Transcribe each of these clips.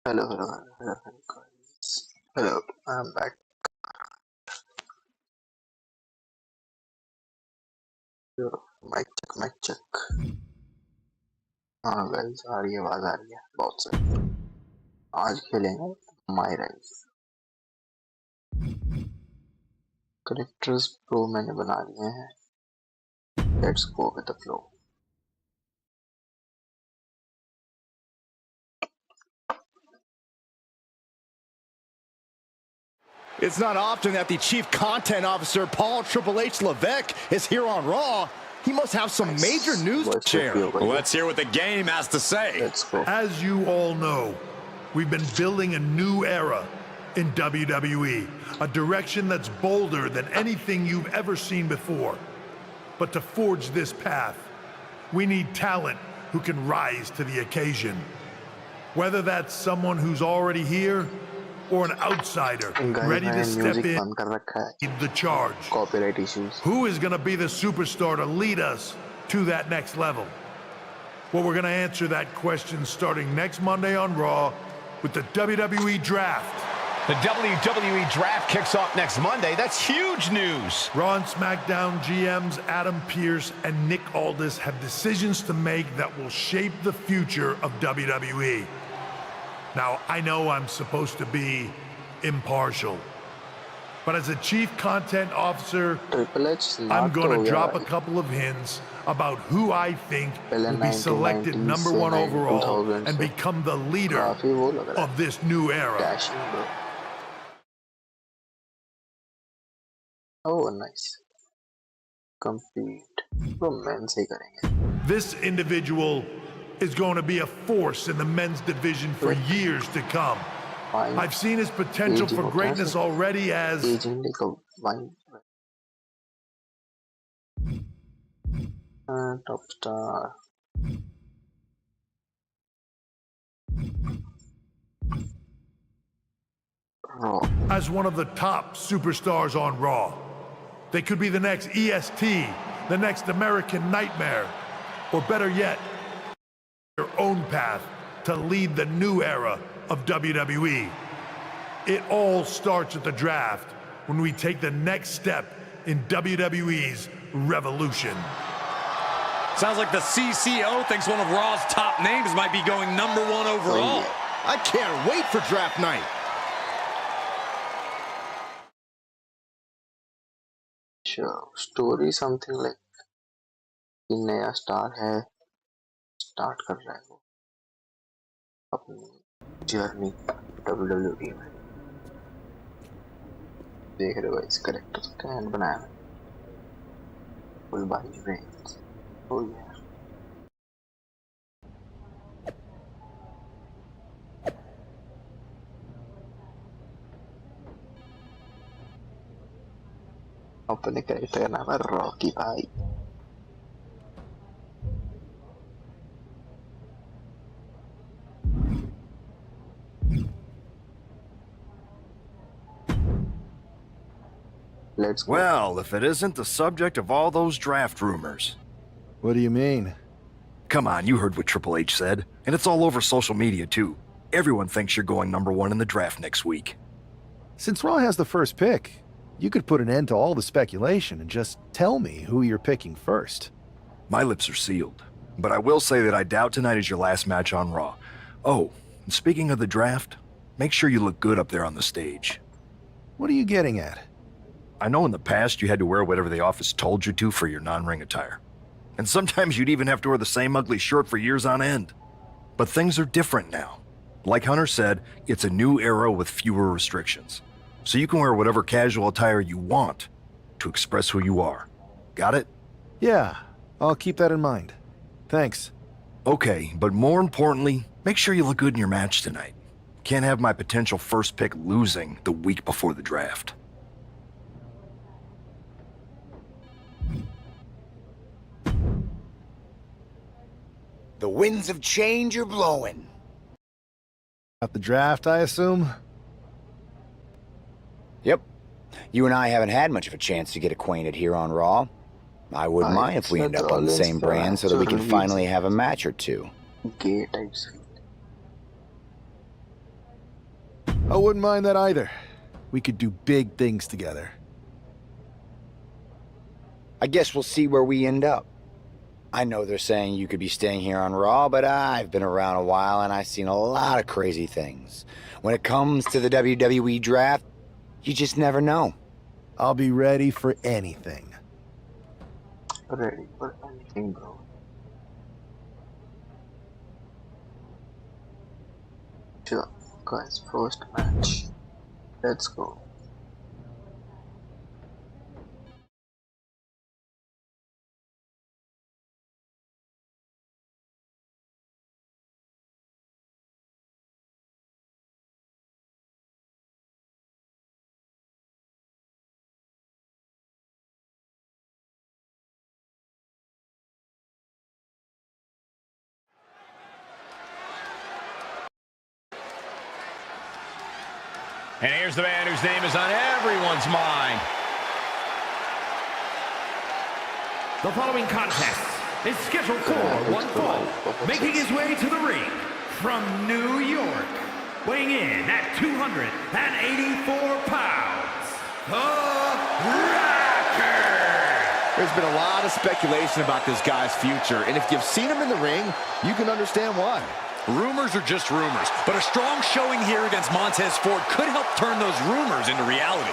Hello guys. Hello, I'm back. Yo, mic check. हाँ guys, आ रही है आवाज आ रही है बहुत सही. आज खेलेंगे माइराइज. करेक्टर्स प्रो मैंने बना लिए हैं. Let's go with the flow. It's not often that the Chief Content Officer, Paul Triple H Levesque, is here on Raw. He must have some major news to share. Let's hear what the game has to say. Let's go. As you all know, we've been building a new era in WWE, a direction that's bolder than anything you've ever seen before. But to forge this path, we need talent who can rise to the occasion. Whether that's someone who's already here, or an outsider ready to step in, lead the charge. Copyright issues. Who is going to be the superstar to lead us to that next level? Well, we're going to answer that question starting next Monday on Raw with the WWE Draft. The WWE Draft kicks off next Monday. That's huge news. Raw and SmackDown GMs Adam Pearce and Nick Aldis have decisions to make that will shape the future of WWE. Now, I know I'm supposed to be impartial, but as a Chief Content Officer, I'm going to drop a couple of hints about who I think will be selected #1 overall and become the leader of this new era. Oh, nice. Complete. This individual is going to be a force in the men's division for years to come. I've seen his potential for greatness already as top star. Raw. As one of the top superstars on Raw. They could be the next EST, the next American Nightmare, or better yet, their own path to lead the new era of WWE. It all starts at the draft when we take the next step in WWE's revolution. Sounds like the CCO thinks one of Raw's top names might be going #1 overall. I can't wait for draft night. Sure. Story something like कि नया star है, start कर रहा है वो अपनी journey WWE में. देख रहे हो गाइस, कैरेक्टर कैन बनाया है फुल बाई रेंज. ओ यार अपने कैरेक्टर का नाम है रॉकी भाई. Let's go. Well, if it isn't the subject of all those draft rumors. What do you mean? Come on, you heard what Triple H said, and it's all over social media too. Everyone thinks you're going #1 in the draft next week. Since Raw has the first pick, you could put an end to all the speculation and just tell me who you're picking first. My lips are sealed, but I will say that I doubt tonight is your last match on Raw. Oh, and speaking of the draft, make sure you look good up there on the stage. What are you getting at? I know in the past you had to wear whatever the office told you to for your non-ring attire. And sometimes you'd even have to wear the same ugly shirt for years on end. But things are different now. Like Hunter said, it's a new era with fewer restrictions. So you can wear whatever casual attire you want to express who you are. Got it? Yeah, I'll keep that in mind. Thanks. Okay, but more importantly, make sure you look good in your match tonight. Can't have my potential first pick losing the week before the draft. The winds of change are blowing. At the draft, I assume? Yep. You and I haven't had much of a chance to get acquainted here on Raw. I wouldn't mind if we end up on the same brand so that we can finally have a match or two. Gay types. I wouldn't mind that either. We could do big things together. I guess we'll see where we end up. I know they're saying you could be staying here on Raw, but I've been around a while and I've seen a lot of crazy things. When it comes to the WWE draft, you just never know. I'll be ready for anything. Ready for anything, bro. Sure, guys, first match. Let's go. And here's the man whose name is on everyone's mind. The following contest is scheduled for one fall, making his way to the ring from New York, weighing in at 284 pounds, the Rocker! There's been a lot of speculation about this guy's future, and if you've seen him in the ring, you can understand why. Rumors are just rumors, but a strong showing here against Montez Ford could help turn those rumors into reality.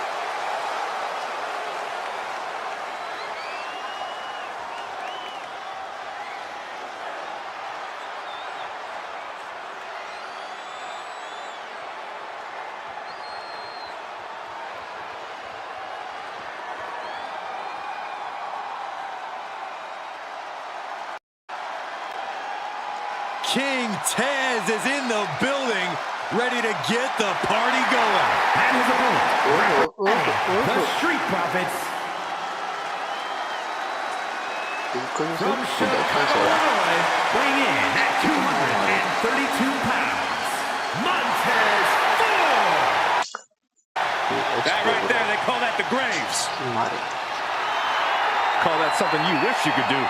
King Taz is in the building, ready to get the party going. And his opponent, the Street Profits. From Chicago, Illinois, weighing in at 232 pounds, Montez Ford. That right there, they call that the Graves. Call that something you wish you could do.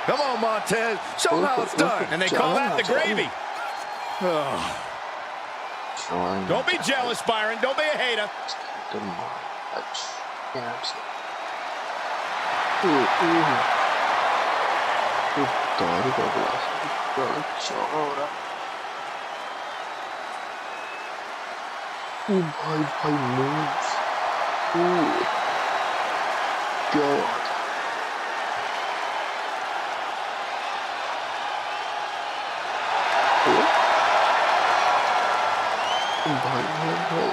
Come on, Montez. Show them how it's done. And they call that the gravy. Oh. Don't be jealous, Byron. Don't be a hater. भाई moves. क्या बात है.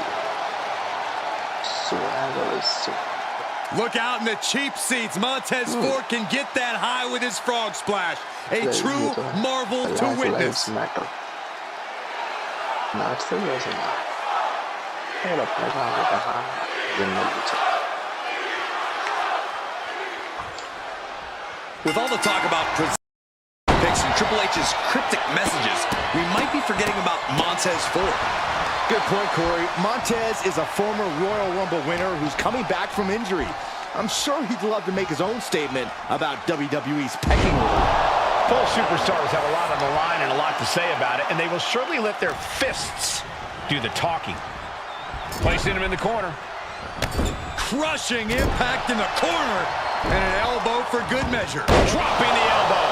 Look out in the cheap seats. Montez Ford can get that high with his frog splash. A true marvel to witness. With all the talk about picks and Triple H's cryptic messages, we might be forgetting about Montez Ford. Good point, Corey. Montez is a former Royal Rumble winner who's coming back from injury. I'm sure he'd love to make his own statement about WWE's pecking order. Both superstars have a lot on the line and a lot to say about it, and they will surely let their fists do the talking. Placing him in the corner. Crushing impact in the corner, and an elbow for good measure. Dropping the elbow.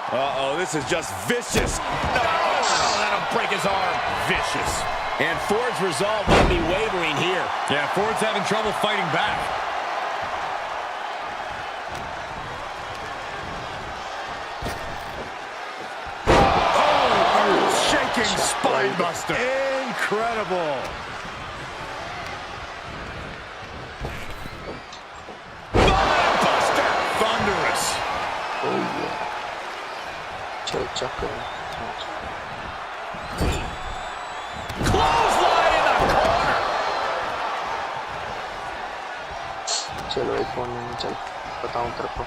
Uh-oh, this is just vicious. Oh, that'll break his arm. Vicious. And Ford's resolve might be wavering here. Yeah, Ford's having trouble fighting back. Oh, shaking spine buster. Incredible. Spine buster. Thunderous. Oh yeah. Check it. Clothesline in the corner. चलो एक phone में चल बताऊं तेरे को.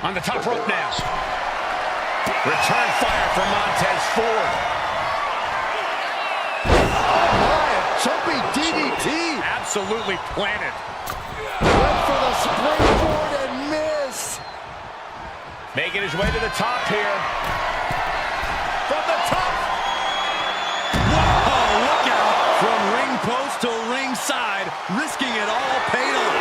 On the top rope now. Return fire from Montez Ford. Jumping DDT. Absolutely planted. Went for the springboard and missed. Making his way to the top here. From the top. risking it all paid off.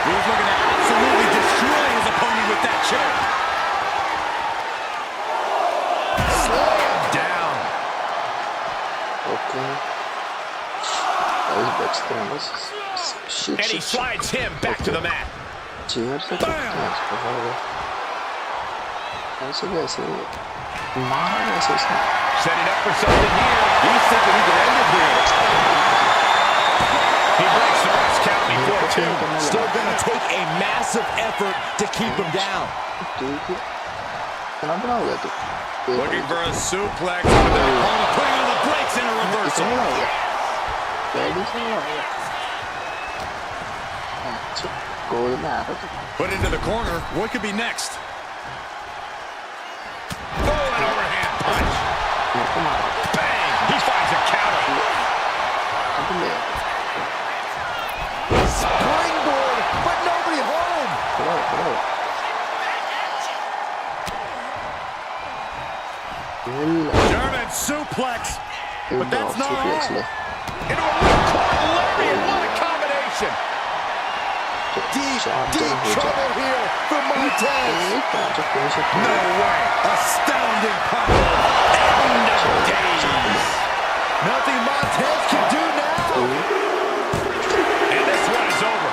He's looking to absolutely destroy his opponent with that choke. Slam down. Okay. And he slides him back to the mat. Chair से ऐसे कैसे मारा कैसे इसने? Setting up for something here. He's thinking he can end it here. He breaks the rest count before two. Still going to take a massive effort to keep him down. ठीक है कितना बड़ा हो गया तू? Looking for a suplex with their opponent, putting on the brakes in a reversal. कितना हो गया? Ready से हो गया? अच्छा गोल में आ रहा था. Put into the corner. What could be next? Oh, an overhand punch. Bang! He finds a counter. Springboard, but nobody home. German suplex. But that's not all. Into a one-corner lariat. What a combination. Deep trouble here for Montez. No way. Astounding power. End of days. Nothing Montez can do now. And this one is over.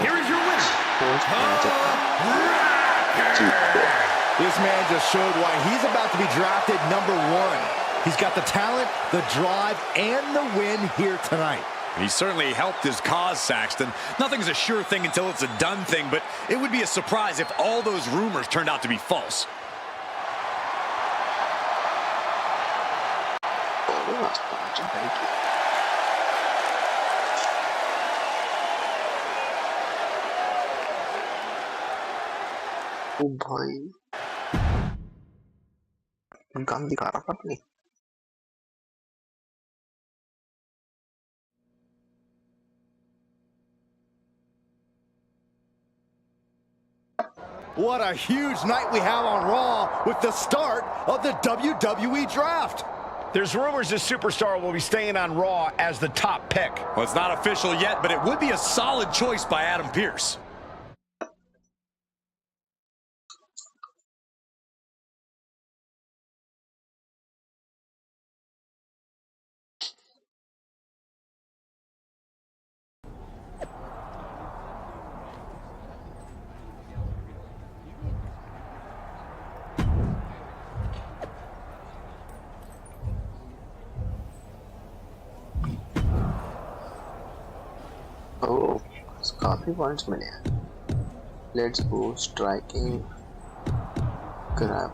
Here is your winner. This man just showed why he's about to be drafted #1. He's got the talent, the drive, and the win here tonight. He certainly helped his cause, Saxton. Nothing's a sure thing until it's a done thing, but it would be a surprise if all those rumors turned out to be false. ओ भाई काम दिखा रहा था अपनी. What a huge night we have on Raw with the start of the WWE Draft. There's rumors this superstar will be staying on Raw as the top pick. Well, it's not official yet, but it would be a solid choice by Adam Pearce. Oh, काफी points मिले हैं. Let's go striking, grab,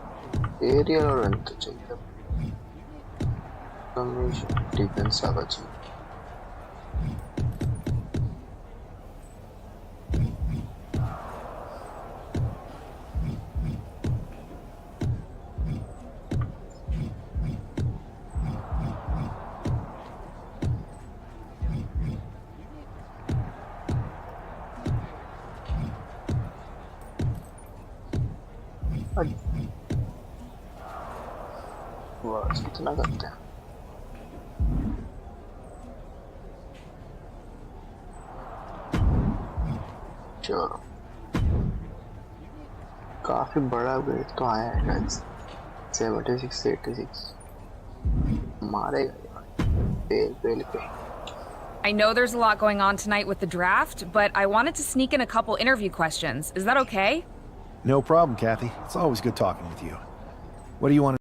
aerial और run तो चाहिए. Defense आगा चाहिए. बस इतना करते हैं. चलो काफी बड़ा वेट तो आया है गाइस. 76 86 मारेगा पेल पे. I know there's a lot going on tonight with the draft, but I wanted to sneak in a couple interview questions. Is that okay? No problem, Kathy. It's always good talking with you. What do you want to...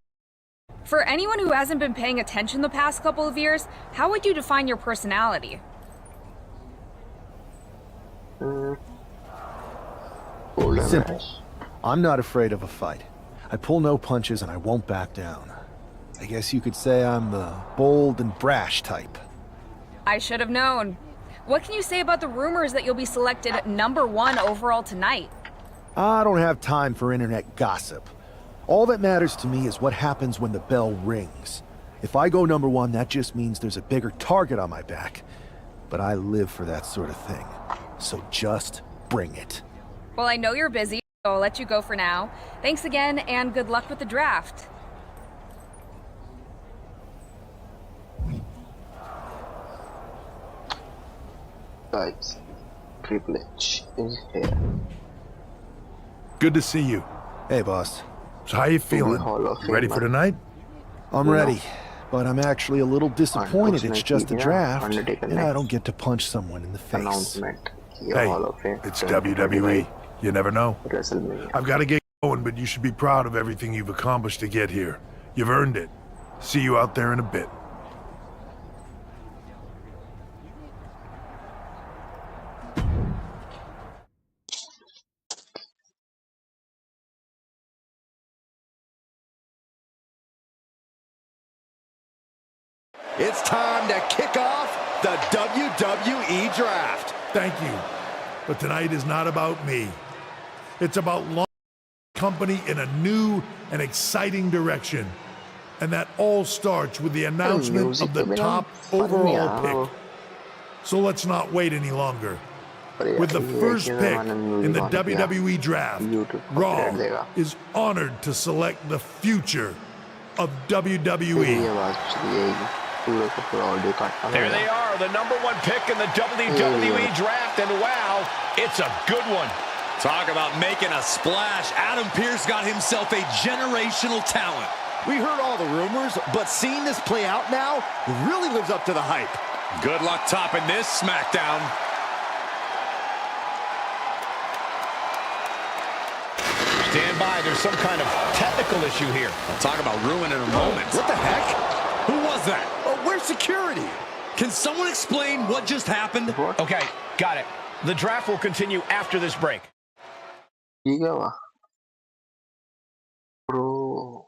For anyone who hasn't been paying attention the past couple of years, how would you define your personality? Simple. I'm not afraid of a fight. I pull no punches and I won't back down. I guess you could say I'm the bold and brash type. I should have known. What can you say about the rumors that you'll be selected #1 overall tonight? I don't have time for internet gossip. All that matters to me is what happens when the bell rings. If I go #1, that just means there's a bigger target on my back. But I live for that sort of thing. So just bring it. Well, I know you're busy, so I'll let you go for now. Thanks again, and good luck with the draft. Guys, Triple H is here. Good to see you. Hey, boss. So how you feeling? Hall of Ready for Famer. tonight? I'm ready, but I'm actually a little disappointed it's just a draft, Undertaker and I next. don't get to punch someone in the face. Announcement. Hey, Hall of Fame. it's WWE. You never know. WrestleMania. I've got to get going, but you should be proud of everything you've accomplished to get here. You've earned it. See you out there in a bit. It's time to kick off the WWE Draft. Thank you. But tonight is not about me. It's about launching the company in a new and exciting direction. And that all starts with the announcement of the top overall pick. So let's not wait any longer. With the first pick in the WWE Draft, Raw is honored to select the future of WWE. There they are, the #1 pick in the WWE Draft, and wow, it's a good one. Talk about making a splash. Adam Pearce got himself a generational talent. We heard all the rumors, but seeing this play out now really lives up to the hype. Good luck topping this SmackDown. Stand by, there's some kind of technical issue here. Talk about ruining a moment. What the heck? Who was that? Oh, where's security? Can someone explain what just happened? Okay, got it. The draft will continue after this break. Bro.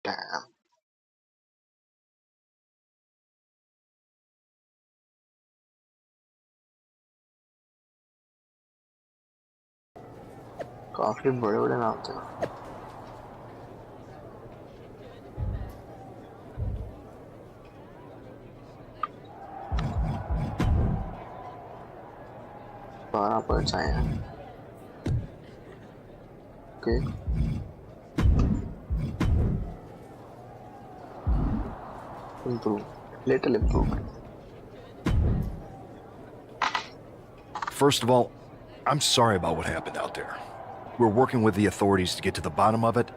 Damn. काफी बड़े-बड़े नाम थे ना। बारह points आए हैं। Okay. Improve. Little improvement. First of all, I'm sorry about what happened out there. We're working with the authorities to get to the bottom of it,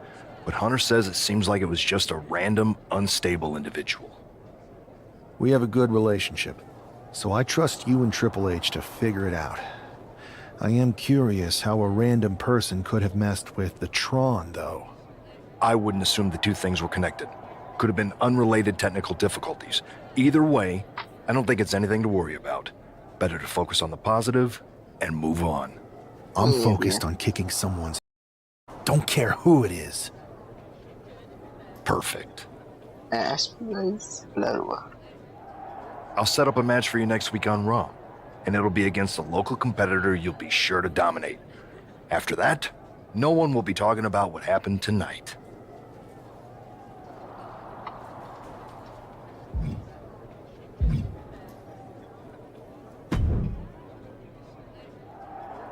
but Hunter says it seems like it was just a random, unstable individual. We have a good relationship, so I trust you and Triple H to figure it out. I am curious how a random person could have messed with the Tron, though. I wouldn't assume the two things were connected. Could have been unrelated technical difficulties. Either way, I don't think it's anything to worry about. Better to focus on the positive and move on. I'm focused on kicking someone's... Don't care who it is. Perfect. guys, I'll set up a match for you next week on Raw, and it'll be against a local competitor you'll be sure to dominate. After that, no one will be talking about what happened tonight.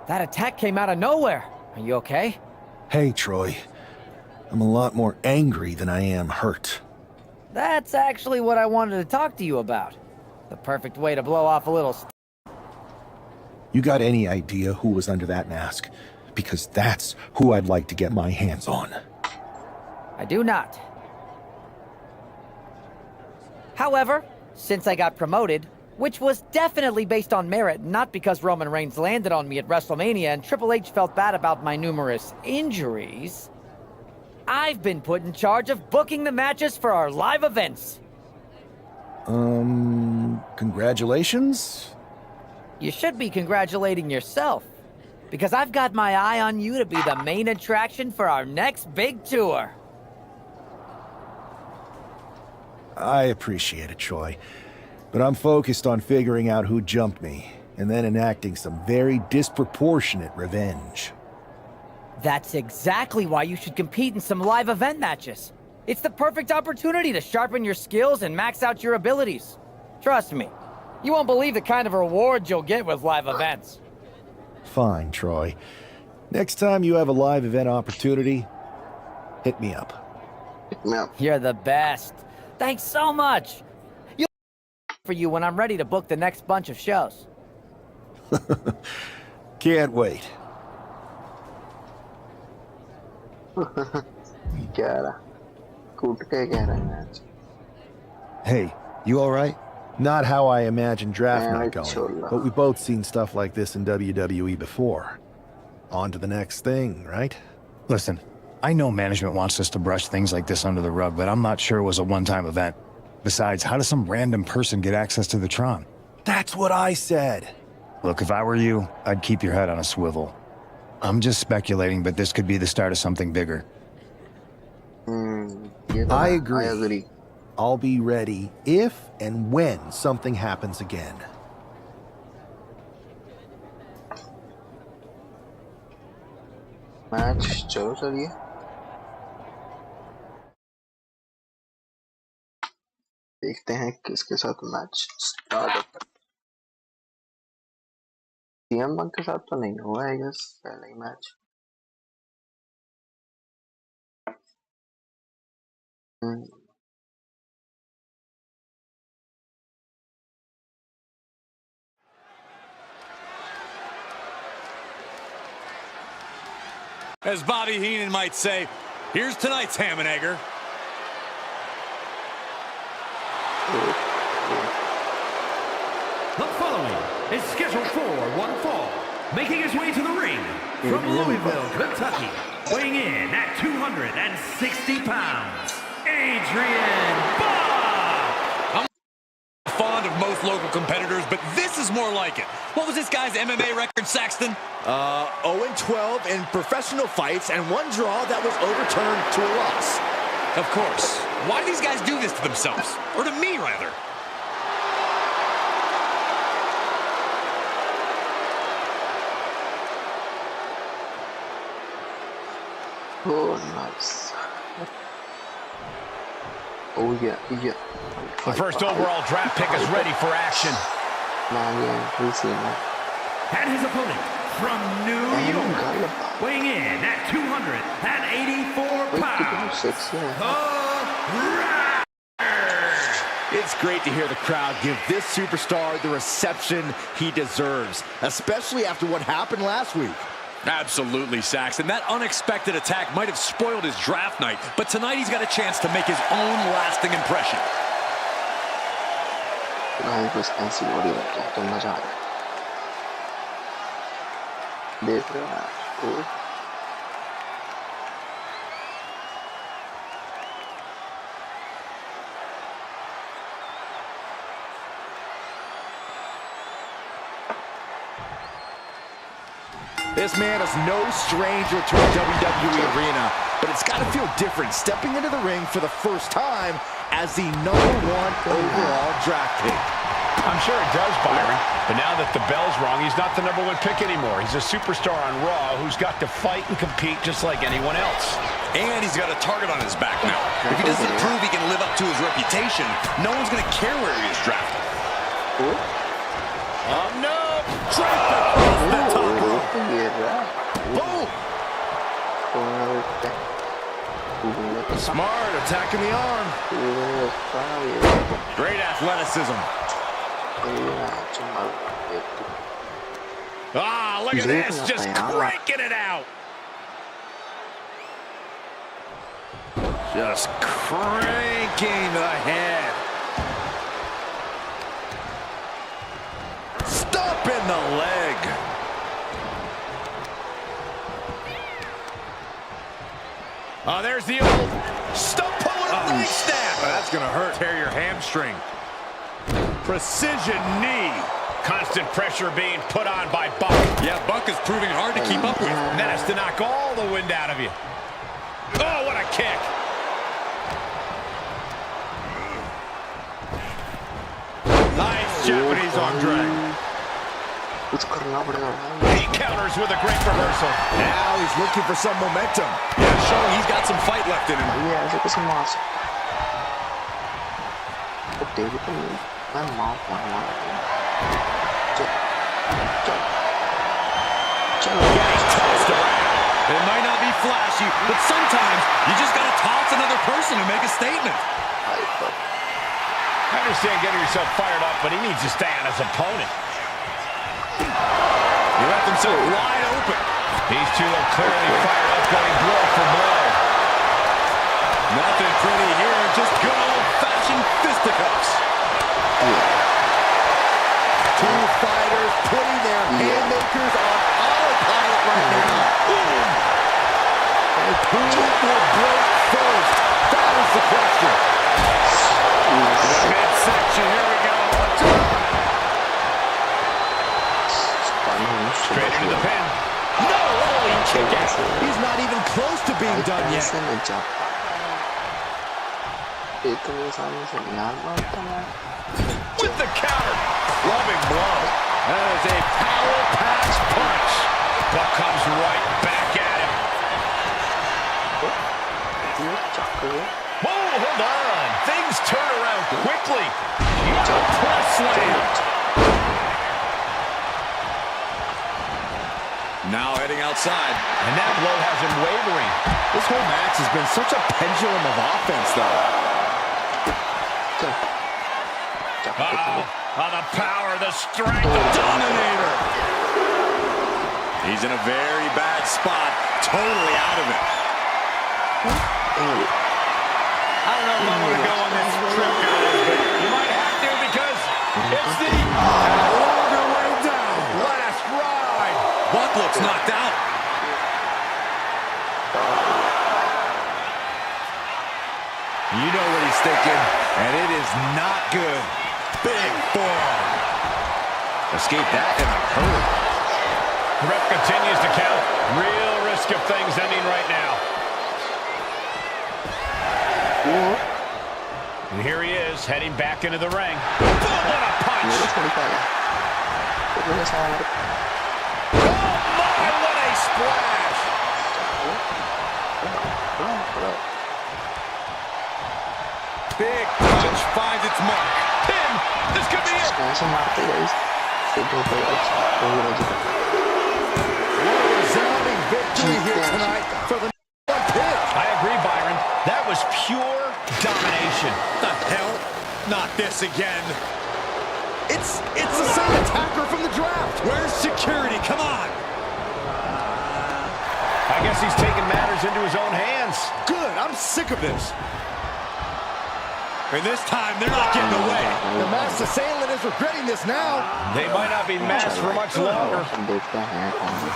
That attack came out of nowhere. Are you okay? Hey, Troy. I'm a lot more angry than I am hurt. That's actually what I wanted to talk to you about. The perfect way to blow off a little You got any idea who was under that mask? Because that's who I'd like to get my hands on. I do not. However, since I got promoted, which was definitely based on merit, not because Roman Reigns landed on me at WrestleMania and Triple H felt bad about my numerous injuries, I've been put in charge of booking the matches for our live events. Congratulations? You should be congratulating yourself, because I've got my eye on you to be the main attraction for our next big tour. I appreciate it, Troy. But I'm focused on figuring out who jumped me, and then enacting some very disproportionate revenge. That's exactly why you should compete in some live event matches. It's the perfect opportunity to sharpen your skills and max out your abilities. Trust me, you won't believe the kind of rewards you'll get with live events. Fine, Troy. Next time you have a live event opportunity, hit me up. You're the best. Thanks so much. For for you when I'm ready to book the next bunch of shows. Can't wait. क्या रहा कूट के कह रहा है match Hey, you alright? Not how I imagine draft Yeah, night going, chola. but we've both seen stuff like this in WWE before. On to the next thing, right? Listen, I know management wants us to brush things like this under the rug, but I'm not sure it was a one-time event. Besides, how does some random person get access to the Tron? That's what I said. Look, if I were you, I'd keep your head on a swivel. I'm just speculating, but this could be the start of something bigger. I agree. I agree. I'll be ready if and when something happens again. Match चलो चलिए देखते हैं किसके साथ match start होता है CM bunk के साथ तो नहीं हुआ है गेस पहला ही match As Bobby Heenan might say, here's tonight's ham and egger. The following is scheduled for one fall. Making his way to the ring from Louisville, Kentucky. Weighing in at 260 pounds, Adrian Bach! I'm fond of most local competitors, but this is more like it. What was this guy's MMA record, Saxton? 0-12 in professional fights and one draw that was overturned to a loss. Of course. Why do these guys do this to themselves? Or to me, rather? Oh, nice. Oh, yeah. The first overall draft pick is ready for action. And his opponent from New York, weighing in at 284 pounds. It's great to hear the crowd give this superstar the reception he deserves, especially after what happened last week. Absolutely, Saxton. That unexpected attack might have spoiled his draft night, but tonight he's got a chance to make his own lasting impression. देख रहे हो This man is no stranger to a WWE arena, but it's got to feel different stepping into the ring for the first time as the #1 overall draft pick. I'm sure it does, Byron, but now that the bell's rung, he's not the #1 pick anymore. He's a superstar on Raw who's got to fight and compete just like anyone else. And he's got a target on his back now. If he doesn't prove he can live up to his reputation, no one's going to care where he is drafted. No! Drop across the top rope. Boom! Smart, attacking the arm. Great athleticism. Ah, look at this, just cranking it out. Just cranking the head. Stomping the leg. Oh, there's the old Stump pulling a leg snap. That's going to hurt. Tear your hamstring. Precision knee. Constant pressure being put on by Buck. Yeah, Buck is proving hard to keep up with. Managed to knock all the wind out of you. Oh, what a kick. Nice Japanese arm drag. He counters with a great reversal. Now he's looking for some momentum. Yeah, showing he's got some fight left in him. It might not be flashy, but sometimes you just got to toss another person to make a statement. I understand getting yourself fired up, but he needs to stay on his opponent. He left himself wide open. These two are clearly fired up, going blow for blow. Nothing pretty here, just good old-fashioned fisticuffs. Two fighters putting their haymakers on autopilot right now. Boom! And who will break first? That is the question. Midsection, here we go. Straight into the pin. No, holy kick out. He's not even close to being done yet. With the counter. Loving blow. That is a power-packed punch. Buck comes right back at him. Whoa, hold on. Things turn around quickly. Press slam. Now heading outside. And that blow has him wavering. This whole match has been such a pendulum of offense, though. The power, the strength, the Dominator. He's in a very bad spot. Totally out of it. I don't know if I want to go on this trip, guys, but you might have to because it's the longer way down. Last ride. Buck looks knocked out. You know what he's thinking, and it is not good. Big forearm. Escape that in a hurry. The ref continues to count. Real risk of things ending right now. And here he is, heading back into the ring. Boom, what a punch! Oh my, what a splash! Big punch finds its mark. Pin! This could be it! Resounding victory here tonight for the pin. I agree, Byron. That was pure domination. The hell? Not this again. It's the same attacker from the draft. Where's security? Come on. I guess he's taking matters into his own hands. Good, I'm sick of this. And this time, they're not getting away. The masked assailant is regretting this now. They might not be masked for much longer.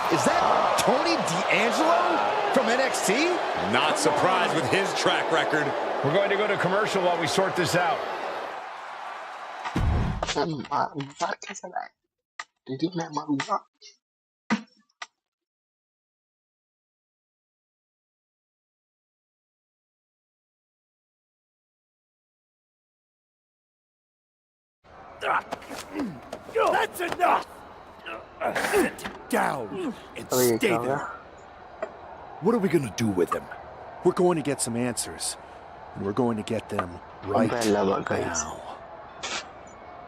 Is that Tony D'Angelo from NXT? Not surprised with his track record. We're going to go to commercial while we sort this out. That's enough! Sit down and stay there. What are we gonna do with him? We're going to get some answers. And we're going to get them right now.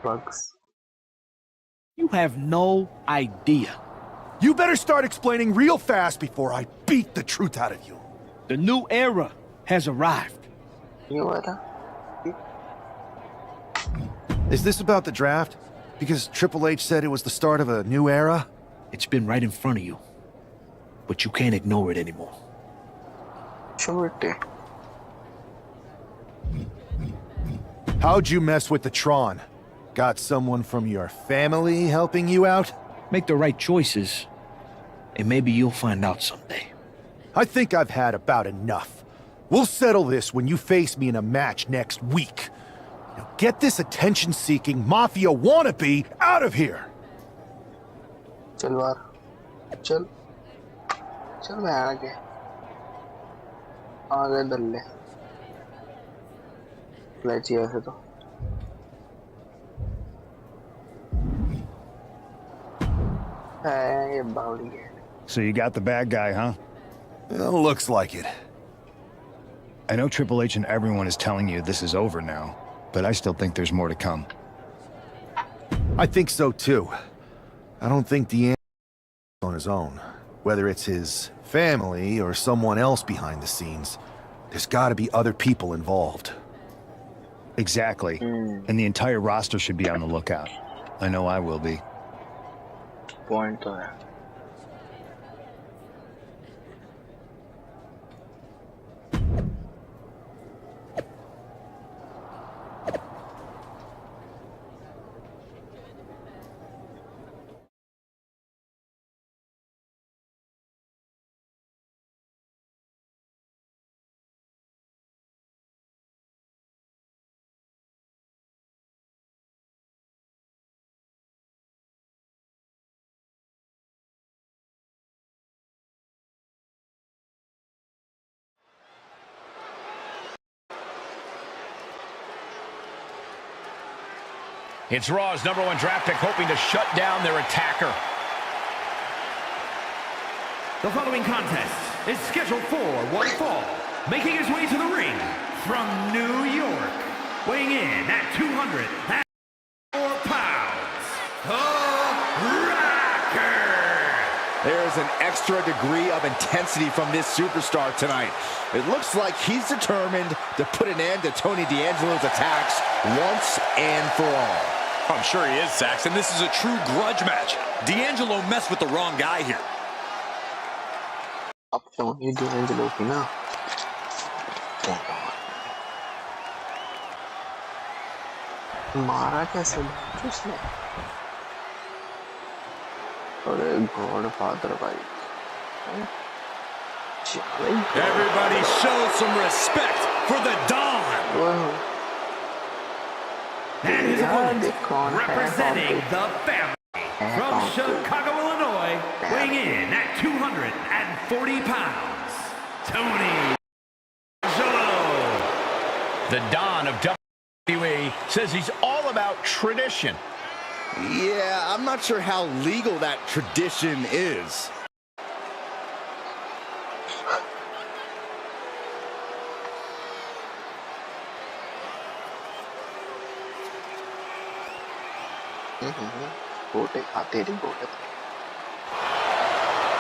Bugs. You have no idea. You better start explaining real fast before I beat the truth out of you. The new era has arrived. Is this about the draft? Because Triple H said it was the start of a new era? It's been right in front of you. But you can't ignore it anymore. How'd you mess with the Tron? Got someone from your family helping you out? Make the right choices, and maybe you'll find out someday. I think I've had about enough. We'll settle this when you face me in a match next week. Now get this attention-seeking mafia wannabe out of here! चल बाहर चल चल मैं आगे दल्ले लेची ऐसे तो ये बावड़ी है. So you got the bad guy, huh? Well, looks like it. I know Triple H and everyone is telling you this is over now, but I still think there's more to come. I think so too. I don't think Deanne on his own. Whether it's his family or someone else behind the scenes, there's gotta be other people involved. Exactly. And the entire roster should be on the lookout. I know I will be. Point तो है. It's Raw's #1 draft pick hoping to shut down their attacker. The following contest is scheduled for one fall. Making his way to the ring from New York, weighing in at 204 pounds, the Rocker. There's an extra degree of intensity from this superstar tonight. It looks like he's determined to put an end to Tony D'Angelo's attacks once and for all. I'm sure he is, Saxon. This is a true grudge match. D'Angelo messed with the wrong guy here. अब Tony D'Angelo की ना मारा कैसे उसने? अरे godfather भाई. Everybody show some respect for the Don. And his opponent, representing the family, from Chicago, Illinois, weighing in at 240 pounds, Tony D'Angelo. The Don of WWE says he's all about tradition. Yeah, I'm not sure how legal that tradition is. गोटे खाते नहीं गोटे.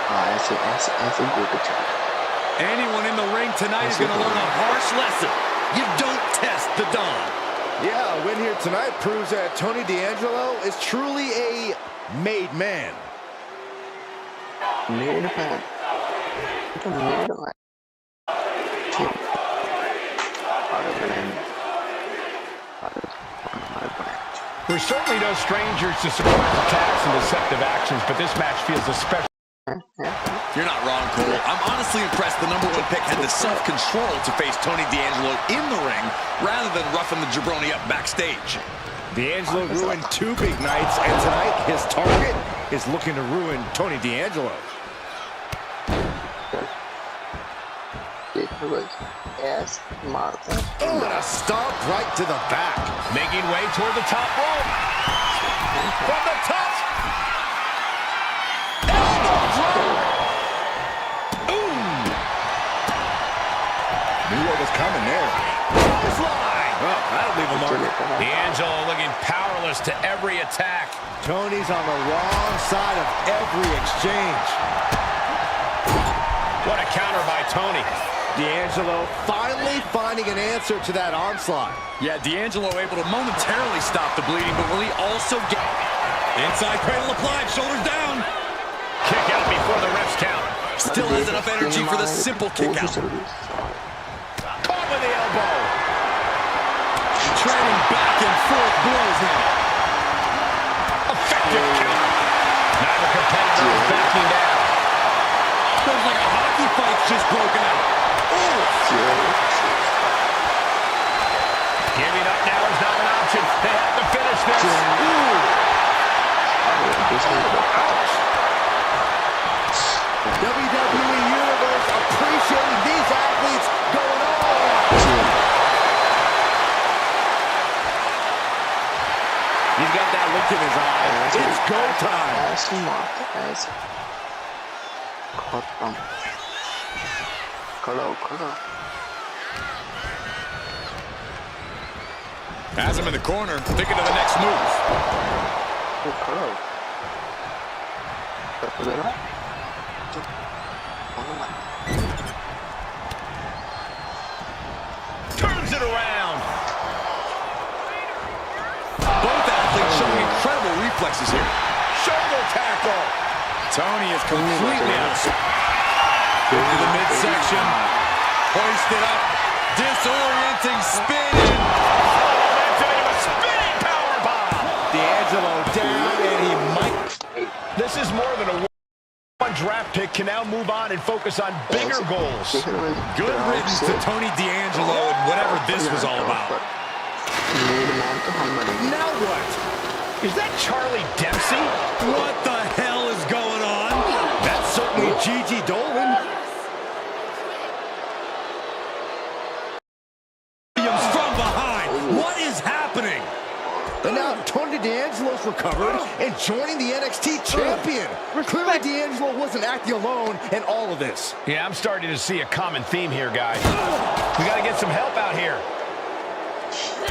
हाँ ऐसे गोटे चलते. Anyone in the ring tonight is going to learn a harsh lesson. You don't test the Don. Yeah, a win here tonight proves that Tony D'Angelo is truly a made man. Made man. Made man. We're certainly no strangers to surprise attacks and deceptive actions, but this match feels especially... You're not wrong, Cole. I'm honestly impressed the #1 pick had the self-control to face Tony D'Angelo in the ring rather than roughing the jabroni up backstage. D'Angelo ruined 2 big nights, and tonight his target is looking to ruin Tony D'Angelo. Yes, Oh, and a stomp right to the back. Making way toward the top rope. From the top. Elbow drop. Ooh. Knew what was coming there. This line. Oh, that'll leave a mark. D'Angelo looking powerless to every attack. Tony's on the wrong side of every exchange. What a counter by Tony. D'Angelo finally finding an answer to that onslaught. Yeah, D'Angelo able to momentarily stop the bleeding, but will he also get... Inside cradle applied, shoulders down. Kick out before the ref's count. Still has enough energy for the simple kick out. Caught with the elbow. Trading back and forth blows now. Effective counter. Neither competitor is backing down. Feels like a hockey fight's just broken out. Giving up now is not an option. They have to finish this. Ouch. WWE Universe appreciating these athletes going all out. He's got that look in his eye. It's go time. Has him in the corner, thinking of the next move. Turns it around. reflexes here. Shoulder tackle. Tony is completely outside. Into the midsection. Hoisted up. Disorienting spin. Momentum into a spinning powerbomb. D'Angelo down, and he might. This is more than a one draft pick. Can now move on and focus on bigger goals. Good riddance to Tony D'Angelo and whatever this was all about. Now what? Is that Charlie Dempsey? What the hell is going on? That's certainly Gigi Dolan. From behind. What is happening? And now Tony D'Angelo's recovered and joining the NXT champion. Clearly D'Angelo wasn't acting alone in all of this. Yeah, I'm starting to see a common theme here, guys. We got to get some help out here.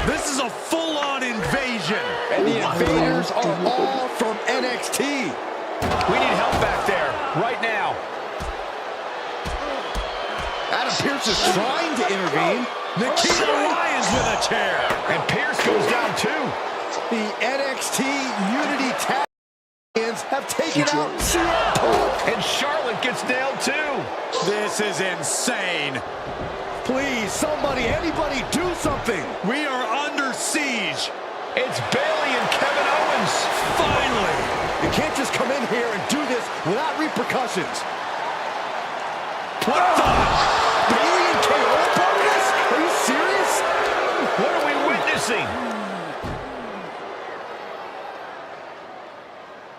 This is a full-on invasion. And the invaders are all from NXT. We need help back there right now. Adam Pearce is trying to intervene. Nikita Lyons with a chair. And Pearce goes down too. The NXT Unity Tag Champions have taken out CM Punk. And Charlotte gets nailed too. This is insane. Please, somebody, anybody, do something. We are under siege. It's Bayley and Kevin Owens. Finally. You can't just come in here and do this without repercussions. What the? Bayley and KO are part of this? Are you serious? What are we witnessing?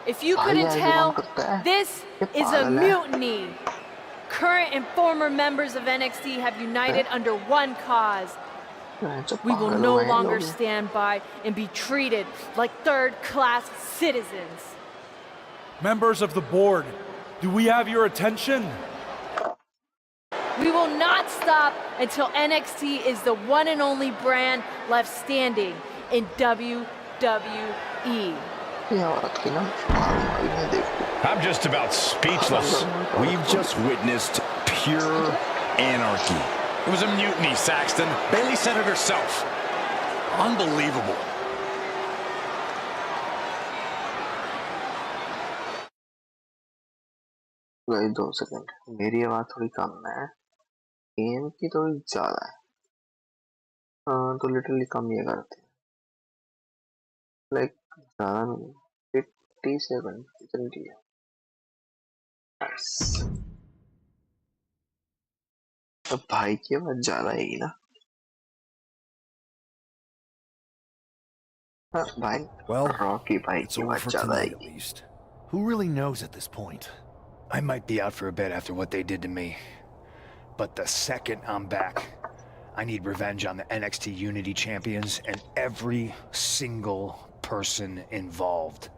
If you couldn't tell, this is a mutiny. Current and former members of NXT have united under one cause. We will no longer stand by and be treated like third-class citizens. Members of the board, do we have your attention? We will not stop until NXT is the one and only brand left standing in WWE. I'm just about speechless. We've just witnessed pure anarchy. It was a mutiny, Saxton. Bayley said it herself. Unbelievable. Guys 2 second मेरी आवाज थोड़ी कम है game की थोड़ी ज्यादा है हाँ तो लिटरली कम ये करते हैं लाइक ज्यादा नहीं 57 इतनी है अब भाई की आवाज ज्यादा आएगी ना हाँ भाई रॉकी भाई की आवाज ज्यादा आएगी Who really knows at this point? I might be out for a bit after what they did to me. But the second I'm back, I need revenge on the NXT Unity champions and every single person involved.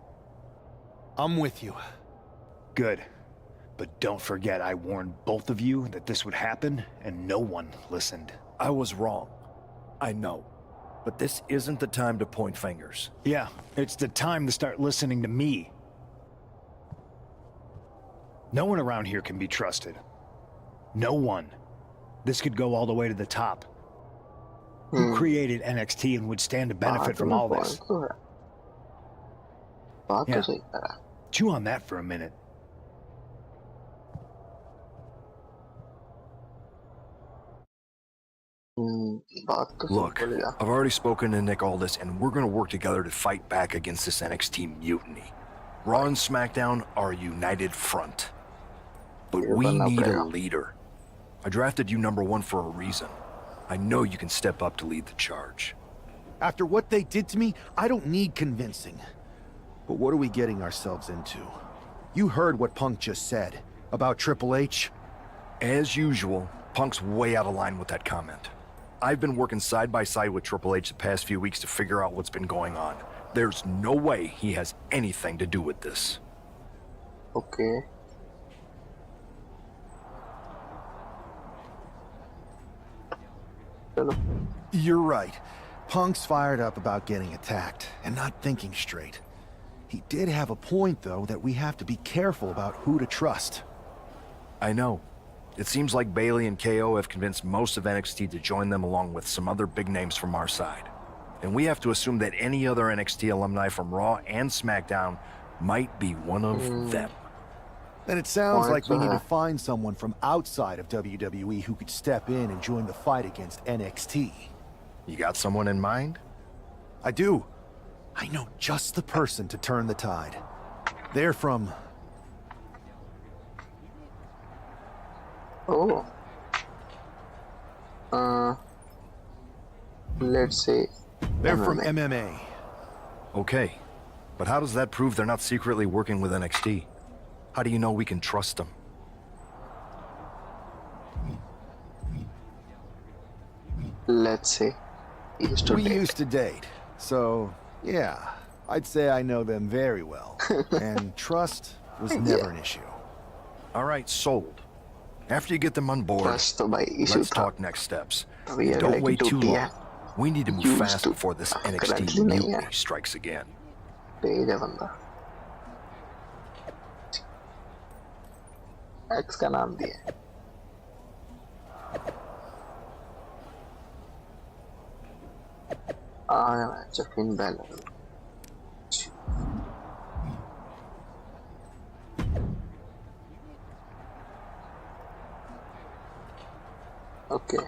I'm with you. Good. But don't forget I warned both of you that this would happen, and no one listened. I was wrong. I know. But this isn't the time to point fingers. Yeah, it's the time to start listening to me. No one around here can be trusted. No one. This could go all the way to the top. Who created NXT and would stand to benefit from all this? Yeah. Chew on that for a minute. Look, I've already spoken to Nick Aldis, and we're going to work together to fight back against this NXT mutiny. Raw and SmackDown are a united front. But we need a leader. I drafted you #1 for a reason. I know you can step up to lead the charge. After what they did to me, I don't need convincing. But what are we getting ourselves into? You heard what Punk just said about Triple H. As usual, Punk's way out of line with that comment. I've been working side by side with Triple H the past few weeks to figure out what's been going on. There's no way he has anything to do with this. Okay. You're right. Punk's fired up about getting attacked and not thinking straight. He did have a point, though, that we have to be careful about who to trust. I know. It seems like Bayley and KO have convinced most of NXT to join them along with some other big names from our side. And we have to assume that any other NXT alumni from Raw and SmackDown might be one of them. Then it sounds like we need to find someone from outside of WWE who could step in and join the fight against NXT. You got someone in mind? I do. I know just the person to turn the tide. They're from... Oh. Let's say... They're from MMA. Okay. But how does that prove they're not secretly working with NXT? How do you know we can trust them? Let's say... We used to date. So, yeah. I'd say I know them very well. And trust was never an issue. All right, sold. After you get them on board, let's talk next steps. Don't wait too long. We need to move fast before this NXT mutiny strikes again. X का नाम दिया Finn Balor. Okay.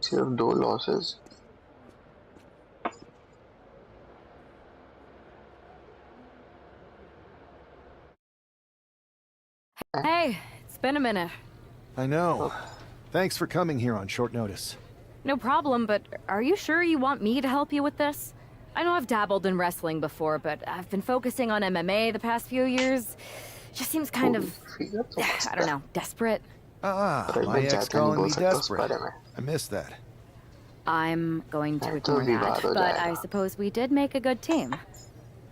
सिर्फ 2 losses. Hey, it's been a minute. I know. Thanks for coming here on short notice. No problem, but are you sure you want me to help you with this? I know I've dabbled in wrestling before, but I've been focusing on MMA the past few years. Just seems kind of, I don't know, desperate. My ex calling me desperate. I missed that. I'm going to ignore that, but I suppose we did make a good team.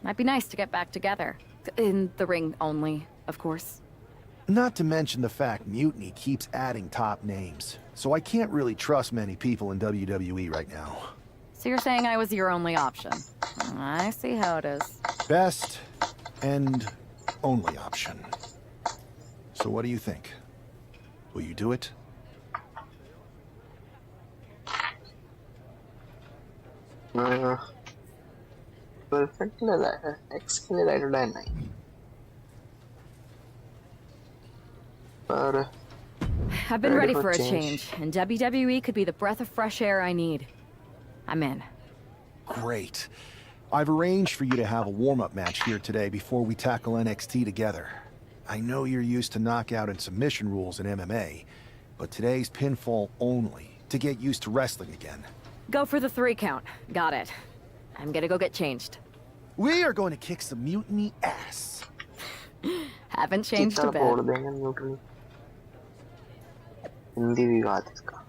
Might be nice to get back together. In the ring only, of course. Not to mention the fact Mutiny keeps adding top names, so I can't really trust many people in WWE right now. So you're saying I was your only option? I see how it is. Best and only option. So what do you think? Will you do it? Perfect लगा है X के लिए right dine नहीं पर I've been ready for a change, and WWE could be the breath of fresh air I need. I'm in. Great. I've arranged for you to have a warm-up match here today before we tackle NXT together. I know you're used to knockout and submission rules in MMA, but today's pinfall only, to get used to wrestling again. Go for the 3 count. Got it. I'm gonna go get changed. We are going to kick some Mutiny ass. Haven't changed a bit. Hindi विवाद इसका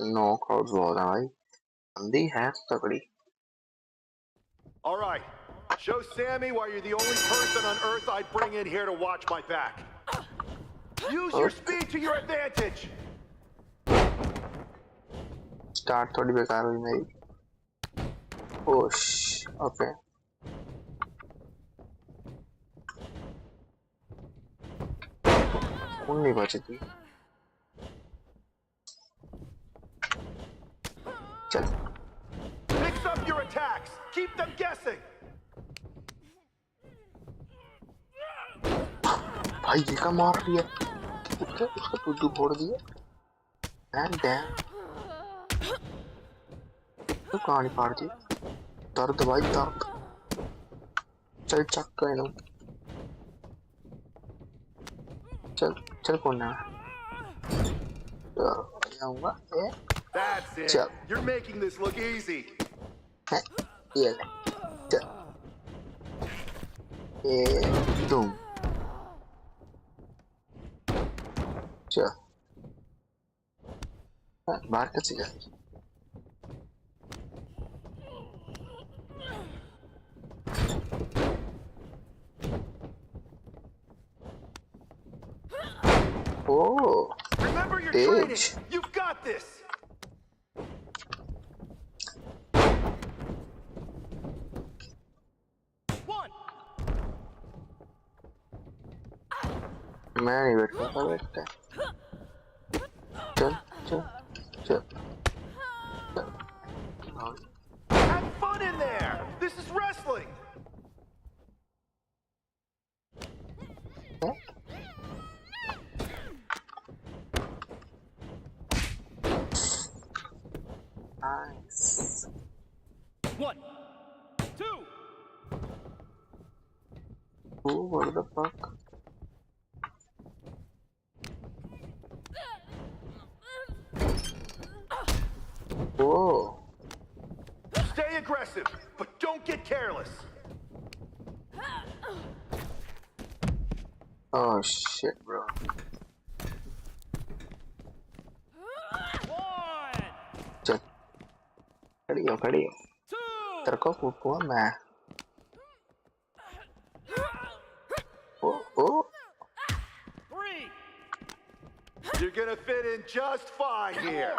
No crowds बहुत है भाई अंधी है तगड़ी All right, show Sammy why you're the only person on Earth I'd bring in here to watch my back. Use your speed to your advantage. Start थोड़ी बेकार हुई मेरी ओश ओके कौन नहीं बचती Mix up your attacks. Keep them guessing. भाई ये का मार दिया उसका टुड्डू फोड़ दिया एंड डैम तो कहानी फाड़ दी दर्द भाई दर्द चल चक कर लो चल चल कौन है जाऊंगा That's it. चल You're making this look easy. ये चल तुम चल बाहर कैसे जाएगी Oh, Remember your bitch. training. You've got this. One. मैं नहीं बैठूंगा बैठता चल चल चल Have fun in there. This is wrestling. Nice. 1, 2. Oh, what the fuck? Whoa. Stay aggressive, but don't get careless. Oh shit, bro. चल खड़ी हो तेरे को फूकूंगा मैं ओ ओ You're gonna fit in just fine here.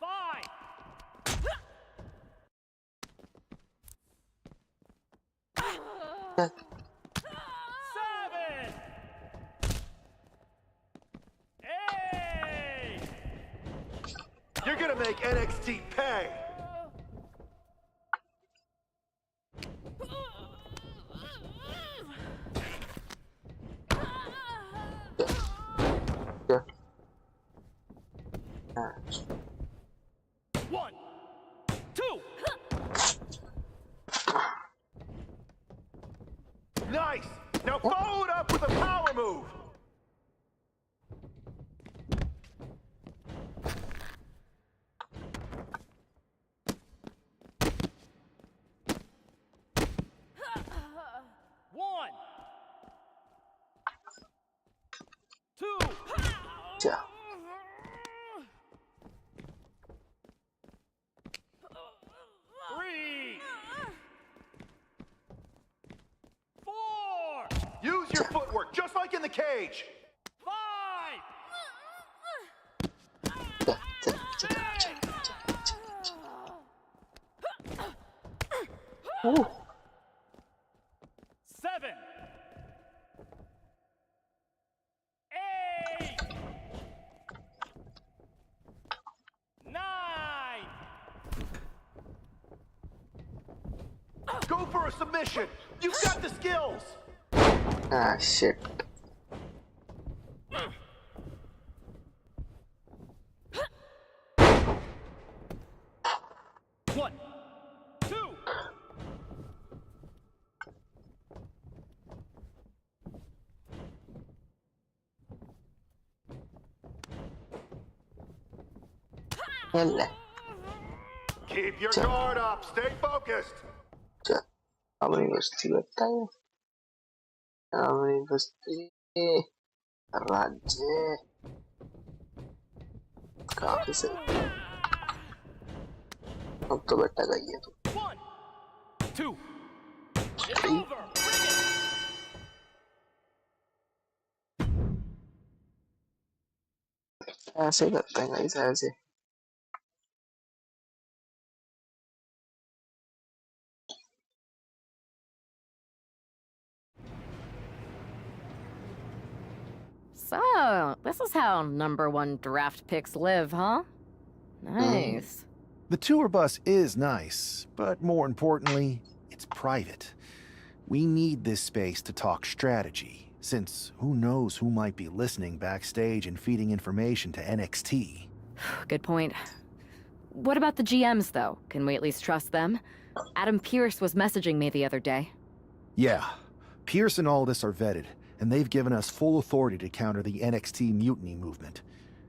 5. 7. 8. You're gonna make NXT pay. Yeah. 1, 2. Nice. Now follow it up with a power move. One, 2. Yeah. 3. 4. Use your footwork, just like in the cage. 5. Ooh. 7. 8. 9. Go for a submission. You've got the skills. Ah shit. 1, 2. Pehle. Keep your guard up. Stay focused. चल अपनी बस्ती बताइए अपनी बस्ती राज्य काफी सही अब तो बेटा गई है तू 1, 2. It's over. ऐसे करते हैं गाइस ऐसे So, this is how #1 draft picks live, huh? Nice. The tour bus is nice, but more importantly, it's private. We need this space to talk strategy, since who knows who might be listening backstage and feeding information to NXT. Good point. What about the GMs, though? Can we at least trust them? Adam Pearce was messaging me the other day. Yeah, Pierce and Aldis are vetted, and they've given us full authority to counter the NXT mutiny movement.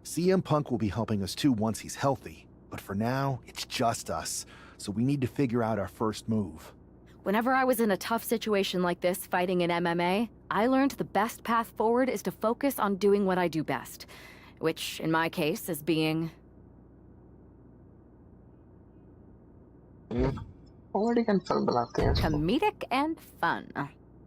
CM Punk will be helping us too once he's healthy, but for now, it's just us, so we need to figure out our first move. Whenever I was in a tough situation like this fighting in MMA, I learned the best path forward is to focus on doing what I do best, which, in my case, is being... comedic and fun.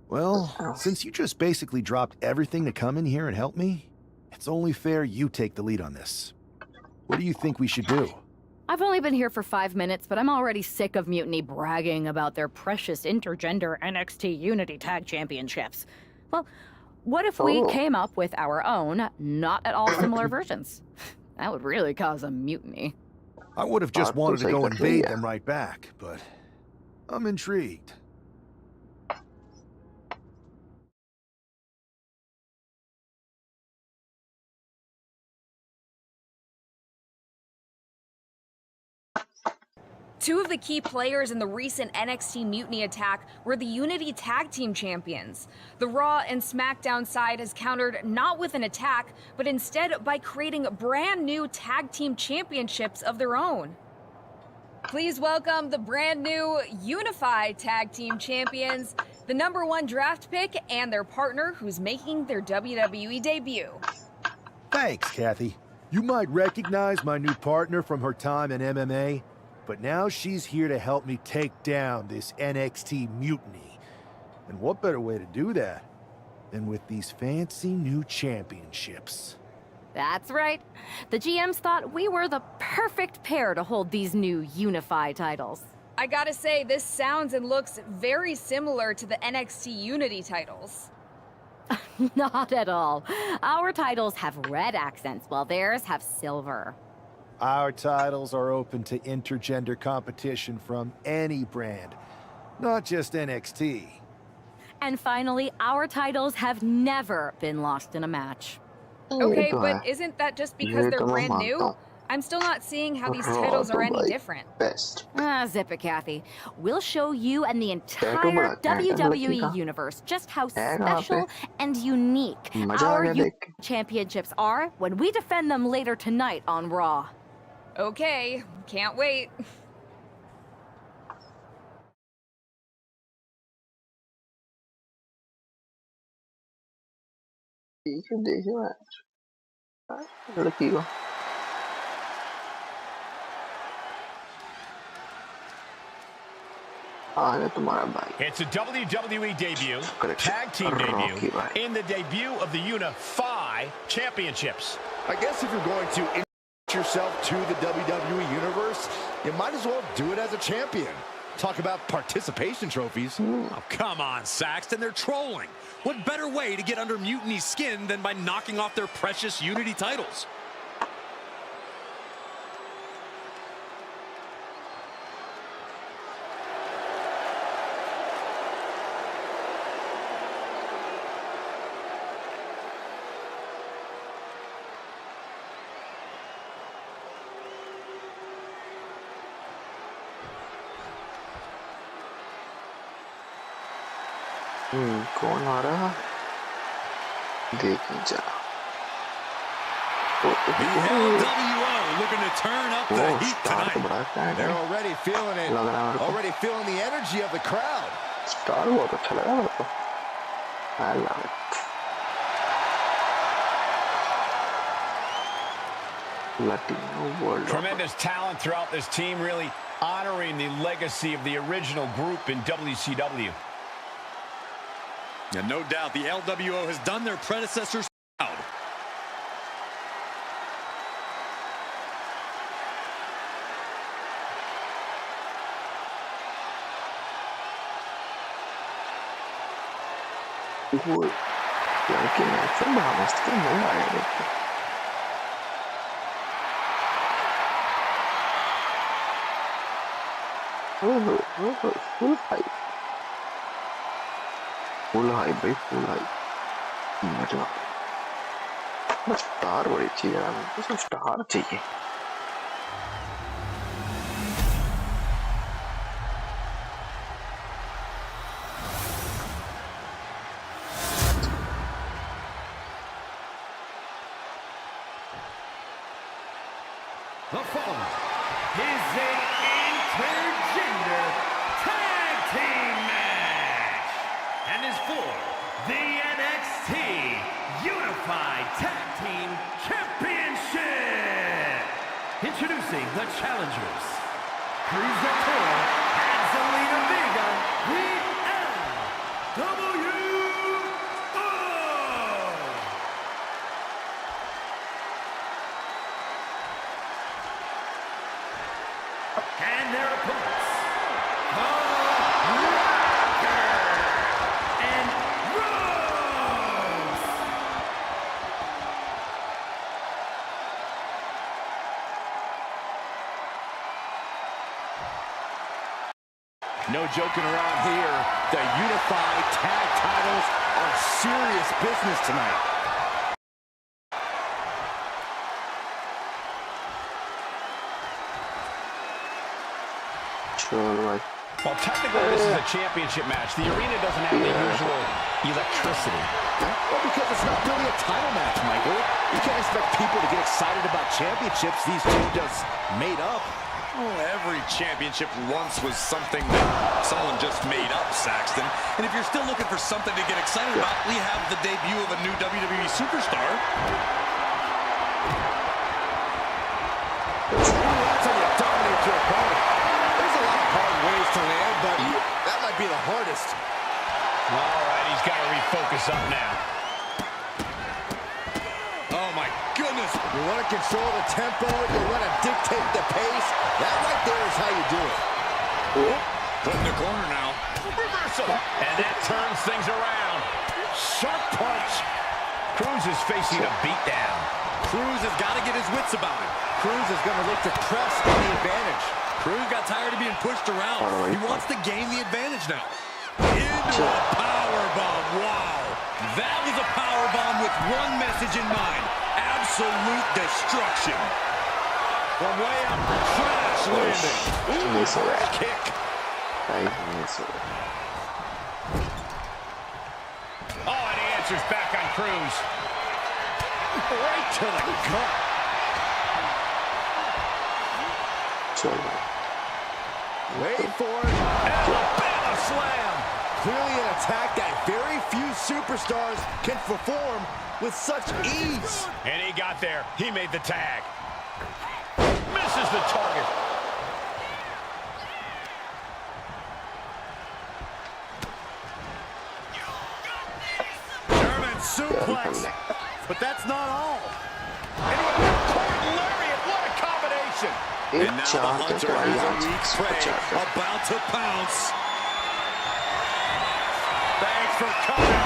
Well, since you just basically dropped everything to come in here and help me, it's only fair you take the lead on this. What do you think we should do? I've only been here for 5 minutes, but I'm already sick of Mutiny bragging about their precious intergender NXT Unity Tag Championships. Well, what if we came up with our own, not at all similar versions? That would really cause a mutiny. I would have just wanted to go invade them right back, but I'm intrigued. Two of the key players in the recent NXT Mutiny attack were the Unity Tag Team Champions. The Raw and SmackDown side has countered not with an attack, but instead by creating brand new Tag Team Championships of their own. Please welcome the brand new Unified Tag Team Champions, the #1 draft pick, and their partner who's making their WWE debut. Thanks, Kathy. You might recognize my new partner from her time in MMA, but now she's here to help me take down this NXT mutiny. And what better way to do that than with these fancy new championships? That's right. The GMs thought we were the perfect pair to hold these new Unify titles. I gotta say, this sounds and looks very similar to the NXT Unity titles. Not at all. Our titles have red accents, while theirs have silver. Our titles are open to intergender competition from any brand, not just NXT. And finally, our titles have never been lost in a match. Okay, but isn't that just because they're brand new? I'm still not seeing how these titles are any different. Zip it, Kathy. We'll show you and the entire WWE universe just how special and unique our championships are when we defend them later tonight on Raw. Okay, can't wait. It's a WWE debut, tag team debut, in the debut of the Unify Championships. I guess if you're going to introduce yourself to the WWE Universe, you might as well do it as a champion. Talk about participation trophies. Oh, come on, Saxton, they're trolling. What better way to get under Mutiny's skin than by knocking off their precious Unity titles? कौन आ रहा देखी जा The LWO looking to turn up the heat tonight. They're already feeling it. Already feeling the energy of the crowd. Star बहुत अच्छा लगा मेरे को. I love it. Latino World. Tremendous talent throughout this team, really honoring the legacy of the original group in WCW. And no doubt the LWO has done their predecessors proud. लड़के match में बड़ा मस्त के मजा आया देखते full hype भाई full hype मजा बस स्टार बड़ी चीज है मुझे स्टार चाहिए The following is a intergender tag team match and is for the NXT Unified Tag Team Championship. Introducing the challengers, Cruz Ventura and Zelina Vega, the LWO. And their opponents, the Rocker and Rose. No joking around here. The unified tag titles are serious business tonight. Well, technically, this is a championship match. The arena doesn't have the usual electricity. Well, because it's not really a title match, Michael. You can't expect people to get excited about championships these two just made up. Well, every championship once was something that someone just made up, Saxton. And if you're still looking for something to get excited about, we have the debut of a new WWE superstar. That's how you dominate your opponent. There's a lot of hard ways to land, but that might be the hardest. All right, he's got to refocus up now. Oh, my goodness. You want to control the tempo, you want to dictate the pace. That right there is how you do it. Put in the corner now. Reversal. And that turns things around. Sharp punch. Cruz is facing a beatdown. Cruz has got to get his wits about him. Cruz is going to look to press on the advantage. Cruz got tired of being pushed around. He wants to gain the advantage now. Into a powerbomb. Wow. That was a powerbomb with one message in mind. Absolute destruction. From way up, crash landing. Ooh, kick. Oh, and he answers back on Cruz. Right to the gut. Wait for it. Alabama slam. Clearly an attack that very few superstars can perform with such ease. And he got there. He made the tag. Misses the target. German suplex. But that's not all. And he went cord lariat. What a combination. And now the Hunter has a weak prey about to pounce. Thanks for coming.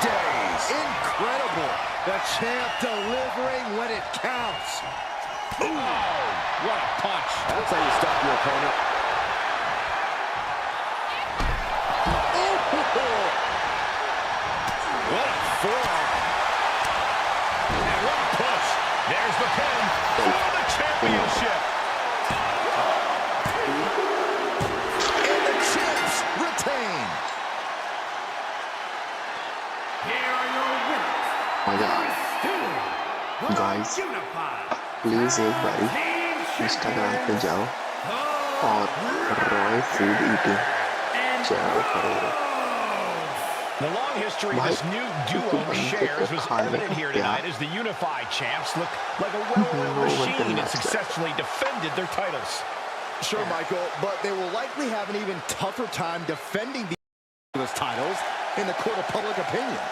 Days. Incredible. The champ delivering when it counts. Ooh, what a punch. That's how you stop your opponent. What a forearm. And what a push. There's the pin for the championship. And the champs retain. Here are your winners. My God. Guys, please एक बारी Instagram पे जाओ और Roy food eating channel करो. The long history this new duo shares was evident here tonight as the unified champs look like a well-oiled machine and successfully defended their titles. Sure, Michael, but they will likely have an even tougher time defending these titles in the court of public opinion.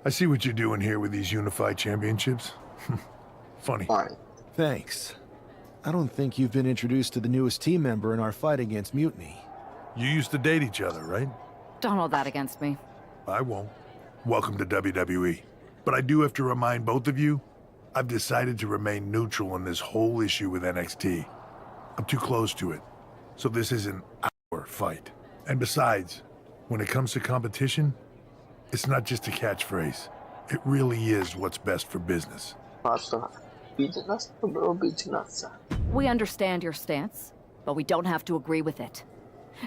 I see what you're doing here with these unified championships. Funny. Thanks. I don't think you've been introduced to the newest team member in our fight against Mutiny. You used to date each other, right? Don't hold that against me. I won't. Welcome to WWE. But I do have to remind both of you, I've decided to remain neutral on this whole issue with NXT. I'm too close to it. So this isn't our fight. And besides, when it comes to competition, it's not just a catchphrase. It really is what's best for business. We understand your stance, but we don't have to agree with it.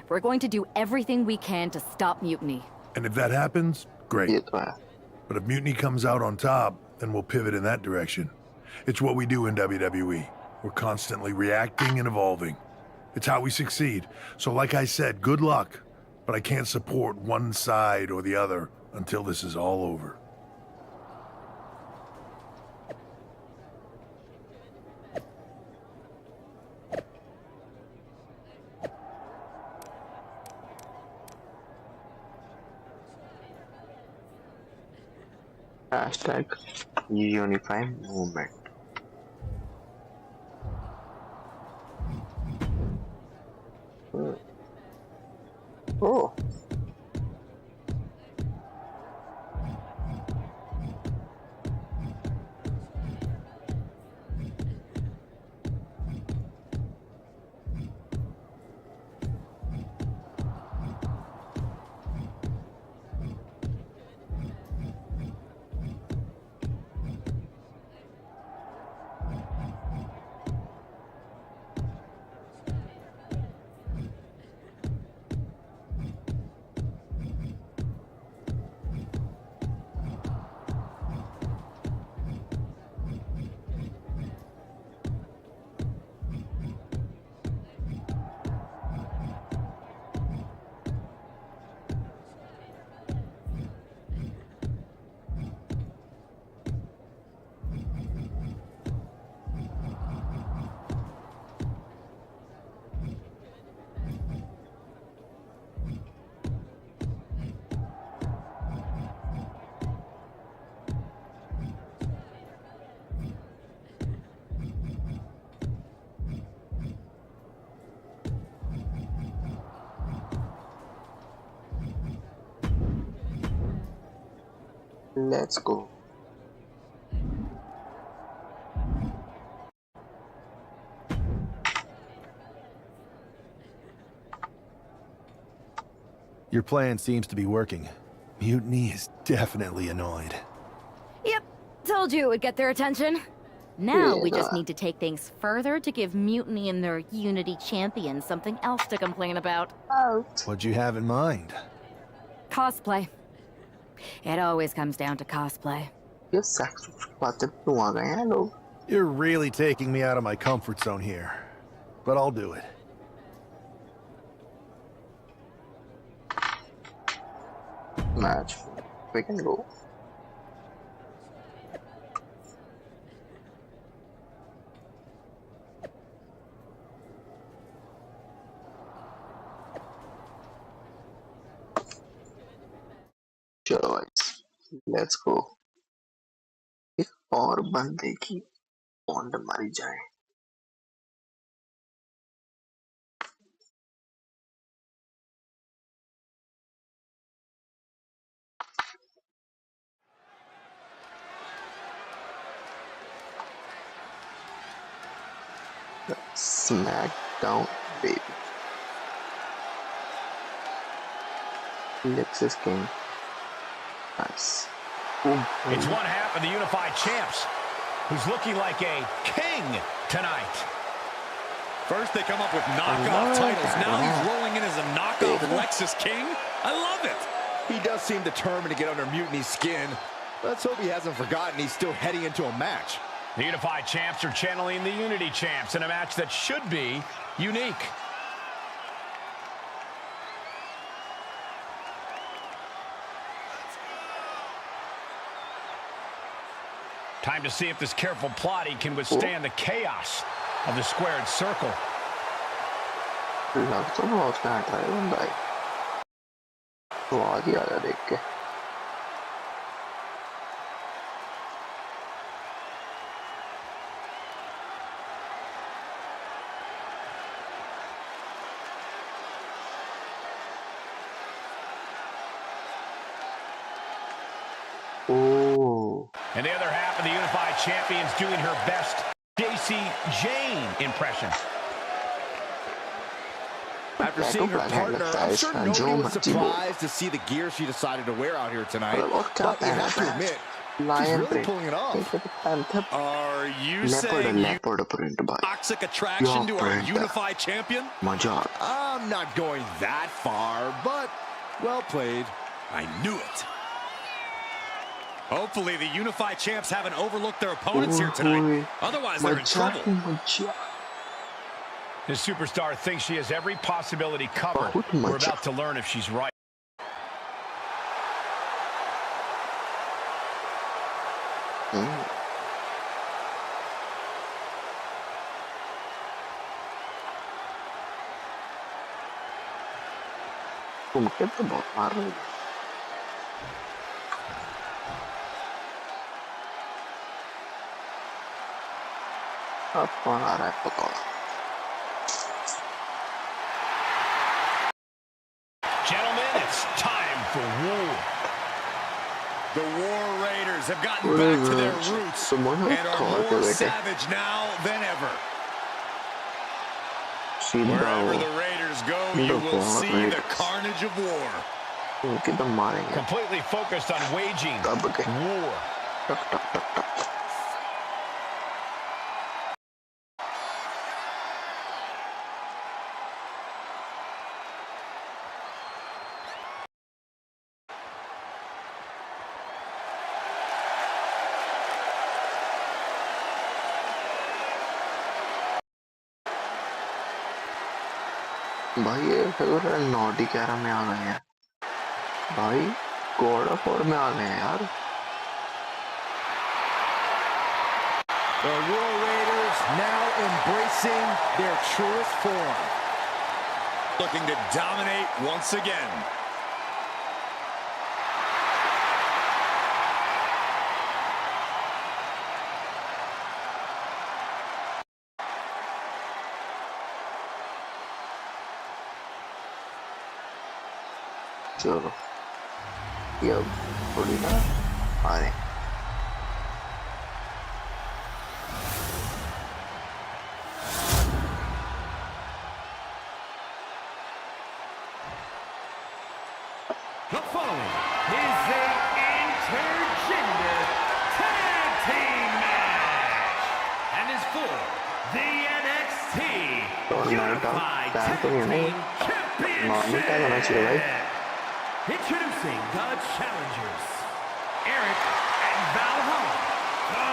We're going to do everything we can to stop mutiny. And if that happens, great. But if mutiny comes out on top, then we'll pivot in that direction. It's what we do in WWE. We're constantly reacting and evolving. It's how we succeed. So like I said, good luck. But I can't support one side or the other until this is all over. Hashtag unify movement. Oh. Let's go. Your plan seems to be working. Mutiny is definitely annoyed. Yep, told you it would get their attention. Now we just need to take things further to give Mutiny and their Unity champions something else to complain about. What'd you have in mind? Cosplay. It always comes down to cosplay. You're really taking me out of my comfort zone here. But I'll do it. Match. We can go. चलो भाई let's go एक और बंदे की bond मारी जाए Smackdown baby Lexus King. Nice. It's one half of the unified champs, who's looking like a king tonight. First they come up with knockoff titles. Now he's rolling in as a knockoff Lexus King. I love it. He does seem determined to get under Mutiny's skin. Let's hope he hasn't forgotten he's still heading into a match. The unified champs are channeling the Unity champs in a match that should be unique. Time to see if this careful plotting can withstand the chaos of the squared circle. And the other half of the unified champions doing her best Desi Jane impression. After seeing her partner, I'm sure nobody was surprised to see the gear she decided to wear out here tonight. But you have to admit, Lion really print. pulling it off. Panther. Are you Leopard, saying leopard print bhai. toxic attraction to our print. unified champion? Mazak. I'm not going that far, but well played. I knew it. Hopefully the unified champs haven't overlooked their opponents here tonight. Otherwise, they're in trouble. The superstar thinks she has every possibility covered. We're about to learn if she's right. तुम के तो बहुत मार रही है। अब कौन आ रहा है pakora? Gentlemen, it's time for war. The War Raiders have gotten back to their roots and are more savage now than ever. Wherever the Raiders go, you will see the carnage of war. Completely focused on waging war. भाई ये फिर naughty carrom में आ गए हैं भाई God of war में आ गए हैं यार The War Raiders now embracing their truest form. Looking to dominate once again. चलो ये थोड़ी ना आ रहे The following is a intergender tag team match and is for the NXT Unified Tag Team Championship. Introducing the challengers, Eric and Valhalla, the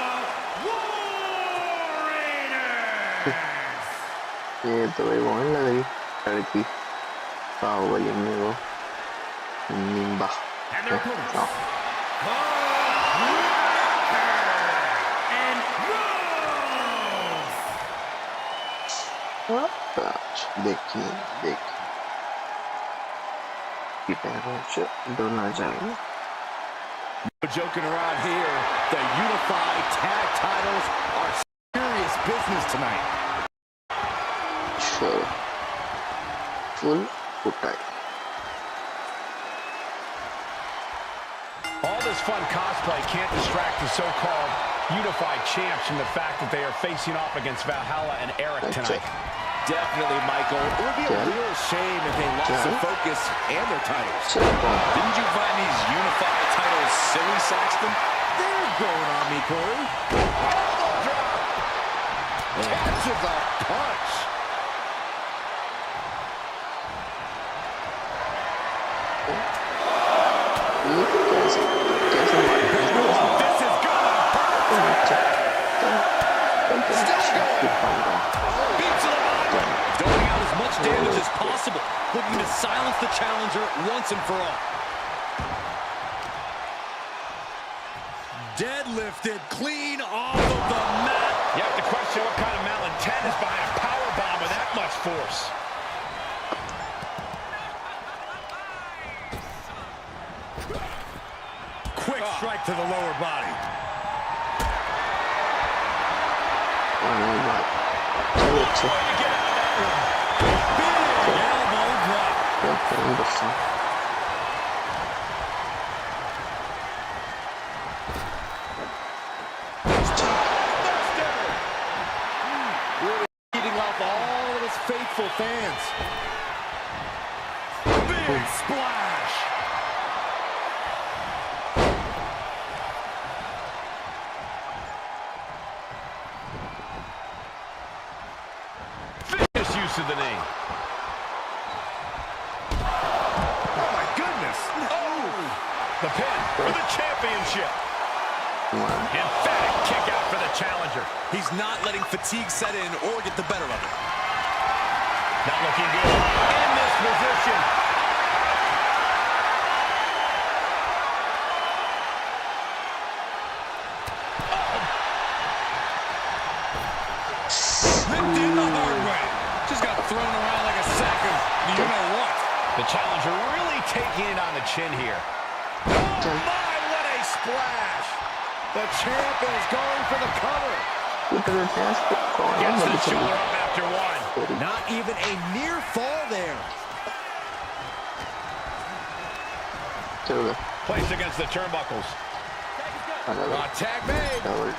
War Raiders. ये तो भाई वो लग रही लड़की बाहुबली में वो Nimba And their opponents, the Wrecker and Rose. देखिए No joking around here. The unified tag titles are serious business tonight. Sure. Full Kutai. All this fun cosplay can't distract the so-called unified champs from the fact that they are facing off against Valhalla and Eric tonight. Definitely, Michael. It would be a real shame if they lost their focus and their titles. Didn't you find these unified titles silly, Saxton? They're growing on me, Corey. Elbow drop. Catches a punch. This is doling out as much damage as possible, looking to silence the challenger once and for all. Deadlifted clean off of the mat. You have to question what kind of malintent is behind a powerbomb with that much force. Quick strike to the lower body. Feeding off all of his faithful fans. Big splash. use of the knee. Oh my goodness! Oh! The pin for the championship. Emphatic kick out for the challenger. He's not letting fatigue set in or get the better of him. Not looking good in this position. Ripped in the hard way. Just got thrown around like a sack of you-know-what. The challenger really taking it on the chin here. Oh, my, what a splash. The champ is going for the cover. Gets the shoulder up after one. Not even a near fall there. Placed against the turnbuckles. Tag made. Oh, right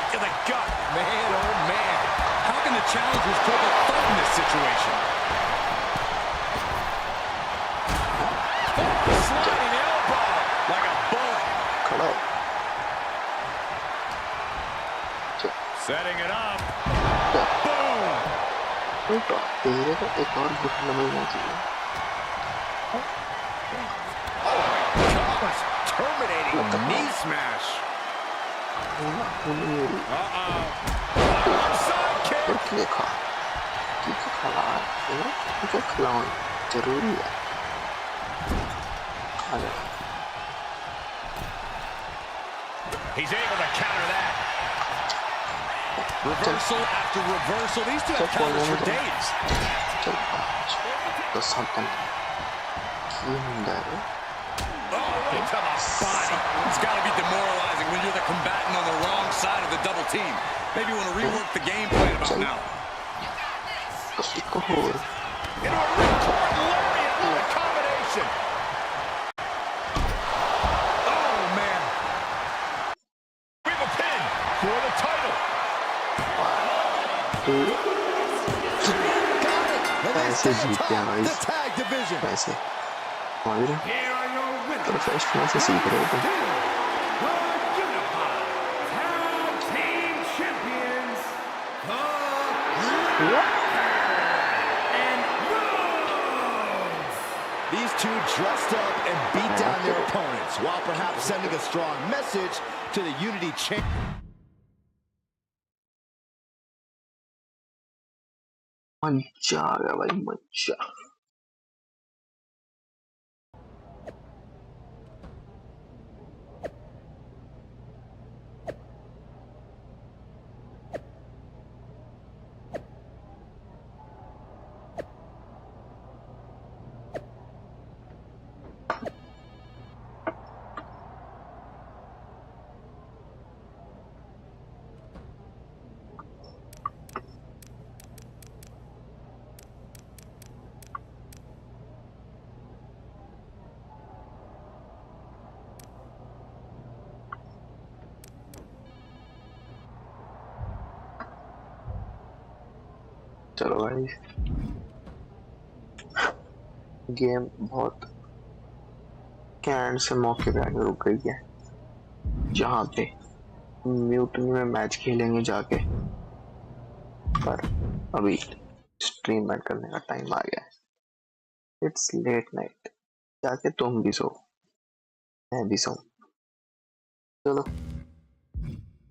to the gut. Man, oh man. How can the challengers take a thought in this situation? Sliding elbow like a bullet. Setting it up. Boom. Terminating knee smash. He's able to counter that. Reversal after reversal. These two have counters for days. Oh, into the body. It's got to be demoralizing when you're the combatant on the wrong side of the double team. Maybe you want to rework the game plan about now. Into a ripcord lariat. What a combination. Oh, man. We have a pin for the title. पैसे जीतते हैं भाई पैसे professional से सीख रहे थे These two dressed up and beat down their opponents, while perhaps sending a strong message to the Unity Champ. मजा आ गया भाई मजा चलो भाई गेम बहुत कैंड से मौके पे आके रुक गई है जहाँ पे म्यूटनी में मैच खेलेंगे जाके पर अभी स्ट्रीम बैक करने का टाइम आ गया है इट्स लेट नाइट जाके तुम भी सो मैं भी सो चलो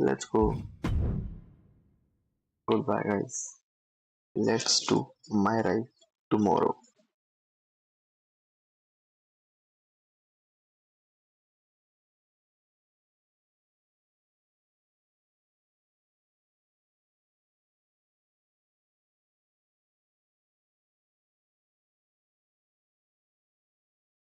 let's go goodbye guys Let's do MYRISE tomorrow.